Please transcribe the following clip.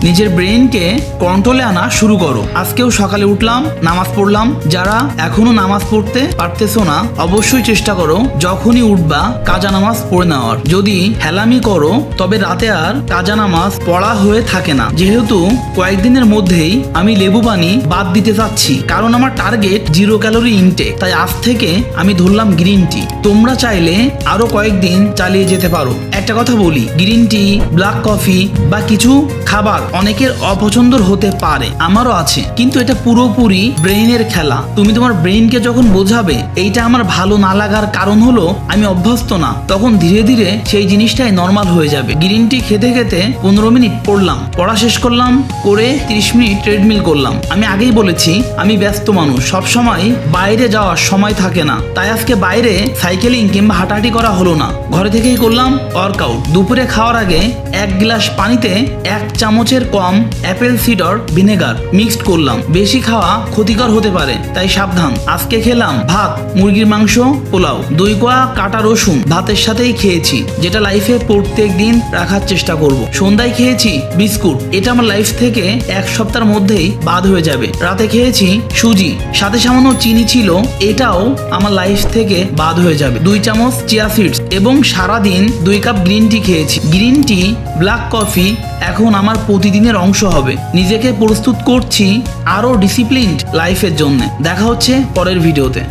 নিজের ব্রেনকে কন্ট্রোলে আনা শুরু করো। আজকেও সকালে উঠলাম, নামাজ পড়লাম। যারা এখনো নামাজ পড়তে পারতেছো না, অবশ্যই চেষ্টা করো যখনই উঠবা কাজা নামাজ পড়ে নেওয়ার। যদি হেলামি করো তবে রাতে আর কাজা নামাজ পড়া হয়ে থাকে না। যেহেতু কয়েকদিনের মধ্যেই আমি লেবু পানি বাদ দিতে চাচ্ছি, কারণ আমার টার্গেট 0 ক্যালোরি ইনটেক। তাই আজ থেকে আমি ধরলাম গ্রিন টি। তোমরা চাইলে আরো কয়েকদিন চালিয়ে যেতে পারো। একটা কথা বলি, গ্রিন টি, ব্ল্যাক কফি বা কিছু খাবার অনেকের অপছন্দর হতে পারে, আমারও আছে, কিন্তু এটা পুরোপুরি ব্রেইনের খেলা। তুমি তোমার ব্রেইনকে যখন বোঝাবে এইটা আমার ভালো না লাগার কারণ হলো আমি অভ্যস্ত না, তখন ধীরে ধীরে সেই জিনিসটাই নর্মাল হয়ে যাবে। গ্রিন টি খেতে খেতে 15 মিনিট পড়লাম, পড়া শেষ করলাম, করে 30 মিনিট ট্রেডমিল করলাম। আমি আগেই বলেছি আমি ব্যস্ত মানুষ, সব সময় বাইরে যাওয়ার সময় থাকে না। তাই আজকে বাইরে সাইকেলিং কিংবা হাঁটাহাঁটি করা হলো না, ঘরে থেকেই করলাম ওয়ার্কআউট। দুপুরে খাওয়ার আগে 1 গ্লাস পানিতে 1 চামচের কম অ্যাপেল সিডার ভিনেগার মিক্সড করলাম। বেশি খাওয়া ক্ষতিকর হতে পারে, তাই সাবধান। আজকে খেলাম ভাত, মুরগির মাংস, পোলাও, 2 কোয়া কাটা রসুন ভাতের সাথেই খেয়েছি, যেটা লাইফে প্রত্যেক দিন রাখার চেষ্টা করব। সন্ধ্যায় খেয়েছি বিস্কুট, এটা আমার লাইফ থেকে 1 সপ্তাহের মধ্যেই বাদ হয়ে যাবে। রাতে খেয়েছি সুজি, সাথে সামান্য চিনি ছিল, এটাও আমার লাইফ থেকে বাদ হয়ে যাবে। 2 চামচ চিয়া সিডস এবং সারাদিন 2 কাপ গ্রিন টি খেয়েছি। গ্রিন টি, ব্ল্যাক কফি এখন আমার প্রতিদিনের অংশ হবে। নিজেকে প্রস্তুত করছি আরো ডিসিপ্লিনড লাইফের জন্য। দেখা হচ্ছে পরের ভিডিওতে।